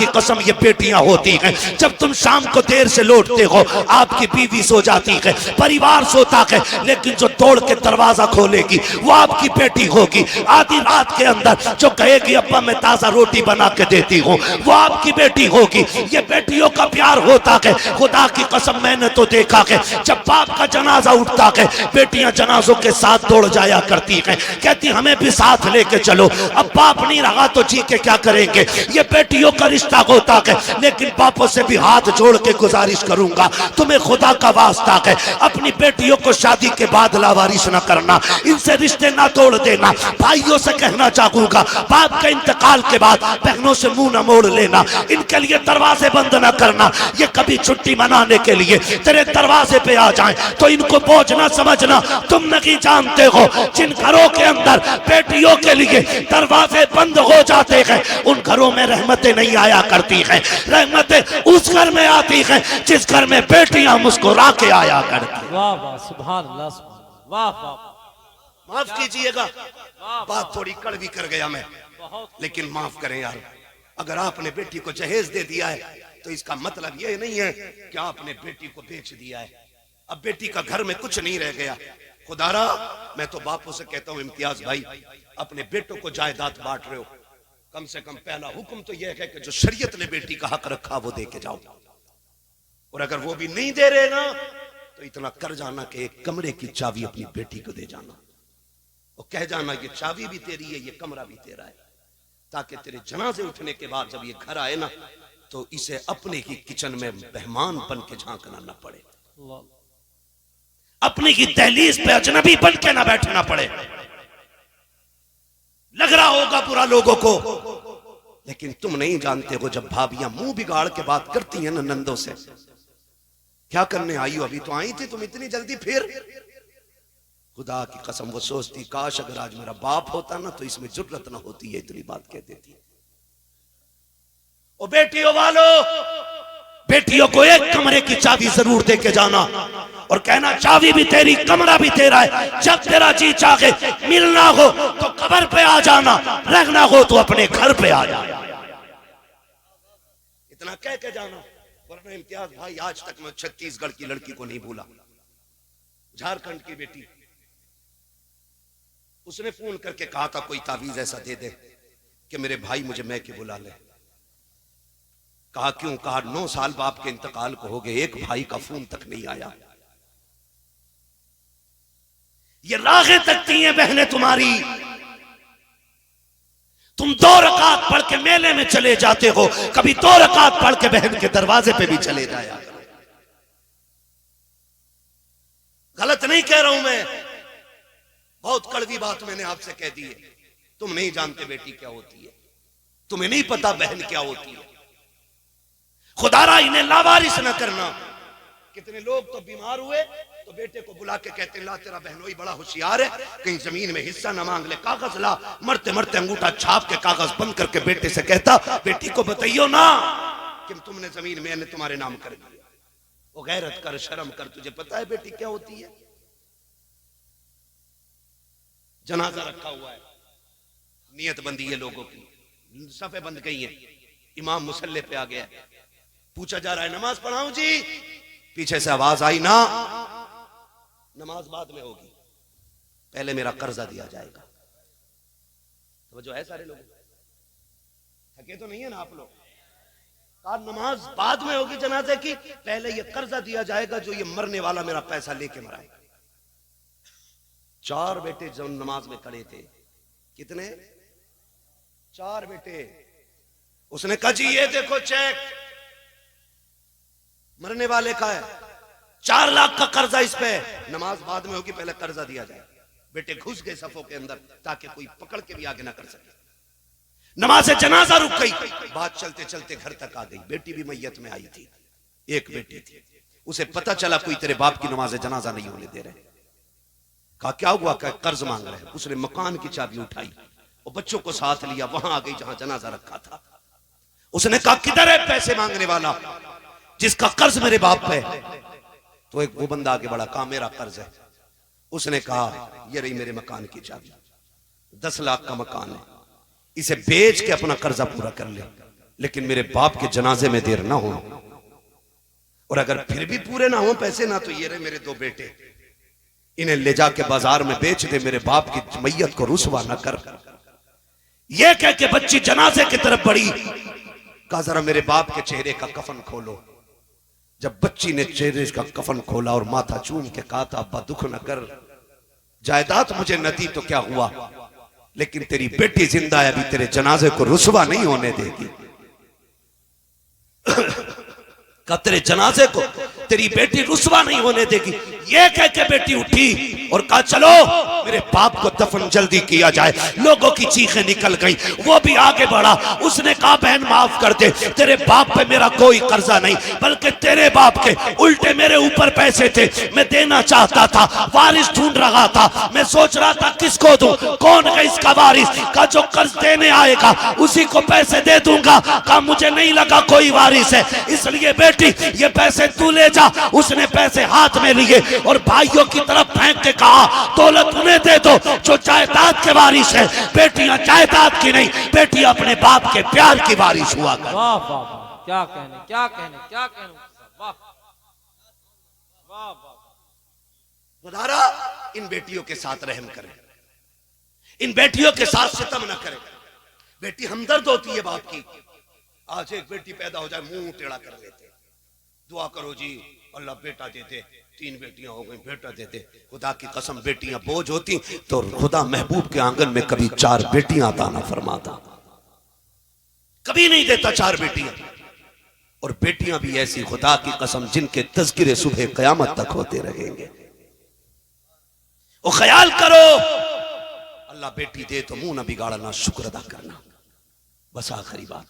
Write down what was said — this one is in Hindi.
की कसम ये बेटियां होती हैं। जब तुम शाम को देर से लौटते हो, आपकी बीवी सो जाती है, परिवार सोता है, लेकिन जो दौड़ के दरवाजा खोलेगी वो आपकी बेटी होगी। आधी रात के अंदर जो कहेगी अब्बा मैं ताजा रोटी बना के देती हूँ, वो आपकी बेटी होगी। ये बेटियों का प्यार होता है। खुदा की कसम मैंने तो देखा है, जब बाप का जनाजा उठता है, बेटियां जनाजों के साथ दौड़ जाया करती हैं, कहती हमें भी साथ लेके चलो। अब बाप नहीं रहा तो जी के क्या करेंगे। ये बेटियों का रिश्ता होता है। लेकिन बापों से भी हाथ जोड़ के गुजारिश करूंगा, तुम्हें खुदा का वास्ता है, अपनी बेटियों को शादी के बाद लावारिस न करना, इनसे रिश्ते ना तोड़ देना। भाइयों से कहना चाहूंगा, बाप के इंतकाल के बाद बहनों से मुंह न मोड़ लेना, इनके लिए दरवाजे बंद न करना। ये कभी छुट्टी मनाने के लिए तेरे दरवाजे पे आ जाएं तो इनको बोझ ना समझना। तुम नहीं जानते हो, जिन घरों के अंदर बेटियों के लिए दरवाजे बंद हो जाते हैं, उन घरों में रहमतें नहीं आया करती हैं। रहमतें उस घर में आती हैं जिस घर में बेटियां मुस्कुरा के आया करती। वाह वाह, सुभान अल्लाह, वाह वाह। माफ कीजिएगा, बात थोड़ी कड़वी कर गया मैं, लेकिन माफ करें यार। अगर आपने बेटी को जहेज दे दिया है तो इसका मतलब यह नहीं है कि आपने बेटी को बेच दिया है। अब बेटी का घर में कुछ नहीं रह गया। खुदारा, मैं तो बापों से कहता हूं, इम्तियाज भाई अपने बेटों को जायदाद बांट रहे हो, कम से कम पहला हुक्म तो यह है कि जो शरीयत ने बेटी का हक रखा वो दे के जाओ। और अगर वो भी नहीं दे रहे ना तो इतना कर जाना कि एक कमरे की चाबी अपनी बेटी को दे जाना और कह जाना ये चाबी भी तेरी है, ये कमरा भी तेरा है, ताकि तेरे जनाजे उठने के बाद जब ये घर आए ना तो इसे अपने ही किचन में मेहमान बन के झांकना न पड़े, अपनी ही दहलीज पे अजनबी बन के ना बैठना पड़े। लग रहा होगा बुरा लोगों को, लेकिन तुम नहीं जानते हो, जब भाभियां मुंह बिगाड़ के बात करती हैं ना नंदों से, क्या करने आई हो, अभी तो आई थी तुम इतनी जल्दी फिर। खुदा की कसम वो सोचती काश अगर आज मेरा बाप होता ना तो इसमें जुर्रत ना होती है, इतनी बात कह देती। ओ बेटियों वालों, बेटियों को एक कमरे की चाबी जरूर दे के जाना और कहना चाबी भी तेरी, कमरा भी तेरा है। जब तेरा जी चाहे मिलना हो तो कब्र पे आ जाना, रहना हो तो अपने घर पे आ जाना। इतना कह के जाना। वरना इम्तियाज भाई आज तक मैं छत्तीसगढ़ की लड़की को नहीं भूला, झारखंड की बेटी, उसने फोन करके कहा था कोई तावीज ऐसा दे दे कि मेरे भाई मुझे मैके बुला ले। कहा क्यों? कहा 9 साल बाप के इंतकाल को हो गए, एक भाई का फोन तक नहीं आया। ये राहें तकती हैं बहनें तुम्हारी। तुम 2 रकात पढ़ के मेले में चले जाते हो, कभी 2 रकात पढ़ के बहन के दरवाजे पे भी चले जाया करो। गलत नहीं कह रहा हूं मैं, बहुत कड़वी बात मैंने आपसे कह दी है। तुम नहीं जानते बेटी क्या होती है, तुम्हें नहीं पता बहन क्या होती है। खुदारा इन्हें लावारिस न करना। कितने लोग तो बीमार हुए तो बेटे को बुला के कहते ला तेरा बहनोई बड़ा होशियार है, कहीं जमीन में हिस्सा न मांग ले, कागज ला। मरते मरते अंगूठा छाप के कागज बंद करके बेटे से कहता बेटी को बताइयो ना कि तुमने जमीन मैंने तुम्हारे नाम कर दिया। वो गैरत कर, शर्म कर, तुझे पता है बेटी क्या होती है। जनाजा रखा हुआ है, नियत बंदी है लोगों की, सफे बंद गई है, इमाम मुसल्ले पे आ गया, पूछा जा रहा है नमाज पढ़ाऊं जी, पीछे से आवाज आई ना नमाज बाद में होगी, पहले मेरा कर्जा दिया जाएगा। तो जो है सारे लोग थके तो नहीं है ना आप लोग। कहा नमाज बाद में होगी जनाजे की, पहले ये कर्जा दिया जाएगा जो ये मरने वाला मेरा पैसा लेके मराएगा। 4 बेटे जो नमाज में खड़े थे, कितने? 4 बेटे। उसने कहा जी ये देखो चेक मरने वाले का है, 4 लाख का कर्जा इस पे, नमाज बाद में होगी, पहले कर्जा दिया जाए। बेटे घुस गए सफों के अंदर ताकि कोई पकड़ के भी आगे ना कर सके। नमाज से जनाजा रुक गई, बात चलते चलते घर तक आ गई। बेटी भी मैयत में आई थी, एक बेटी थी, उसे पता चला कोई तेरे बाप की नमाज जनाजा नहीं होने दे रहे। कहा क्या हुआ? क्या कर्ज मांग रहे हैं। उसने मकान की चाबी उठाई और बच्चों को साथ लिया, वहां आ गई जहां जनाजा रखा था। उसने कहा किधर है पैसे मांगने वाला जिसका कर्ज मेरे बाप पे? तो एक वो बंदा आगे बढ़ा, कहा मेरा कर्ज है। उसने कहा ये रही मेरे मकान की चाबी, 10 लाख का मकान है, इसे बेच के अपना कर्जा पूरा कर ले। लेकिन मेरे बाप के जनाजे में देर ना हो, और अगर फिर भी पूरे ना हो पैसे ना, तो ये रहे मेरे दो बेटे, इन्हें ले जाके बाजार में बेच दे, मेरे बाप की मैयत को रुसवा न कर। ये कह के बच्ची जनाजे की तरफ बढ़ी, कहा जरा मेरे बाप के चेहरे का कफन खोलो। जब बच्ची ने चेहरे का कफन खोला और माथा चूम के कहा था अब्बा दुख न कर, जायदाद मुझे न दी तो क्या हुआ, लेकिन तेरी बेटी जिंदा है, अभी तेरे जनाजे को रुसवा नहीं होने देगी। का तेरे जनाजे को तेरी बेटी रुसवा नहीं होने देगी। ये कह के बेटी उठी और कहा चलो मेरे बाप को दफन जल्दी किया जाए। लोगों की चीखें निकल गई, वो भी आगे बढ़ा। उसने कहा बहन माफ कर दे, तेरे बाप पे मेरा कोई कर्जा नहीं, बल्कि तेरे बाप के उल्टे मेरे ऊपर पैसे थे, मैं देना चाहता था, वारिस ढूंढ रहा था, मैं सोच रहा था किसको दूं, कौन है इसका वारिस, का जो कर्ज देने आएगा उसी को पैसे दे दूंगा। कहा मुझे नहीं लगा कोई वारिस है, इसलिए बेटी ये पैसे तू ले जा। उसने पैसे हाथ में लिए और भाइयों की तरफ फेंक के कहा दौलत उन्हें दे दो जो जायदाद के वारिस है, बेटियां जायदाद की नहीं, बेटी अपने बाप के प्यार की वारिस हुआ कर। वाह वाह वाह, क्या कहने क्या कहने क्या कहने, वाह वाह वाह। खुदारा इन बेटियों के साथ रहम करें, इन बेटियों के साथ सितम न करें। बेटी हमदर्द होती है बाप की। आज एक बेटी पैदा हो जाए मुंह टेढ़ा कर लेते, दुआ करो जी अल्लाह बेटा दे दे, 3 बेटियां हो गई बेटा दे दे। खुदा की कसम बेटियां बोझ होती तो खुदा महबूब के आंगन में कभी 4 बेटियां अता न फरमाता, कभी नहीं देता 4 बेटियां। और बेटियां भी ऐसी खुदा की कसम जिनके तज़किरे सुबह कयामत तक होते रहेंगे। वो ख्याल करो अल्लाह बेटी दे तो मुंह न बिगाड़ना, शुक्र अदा करना। बस आखिरी बात,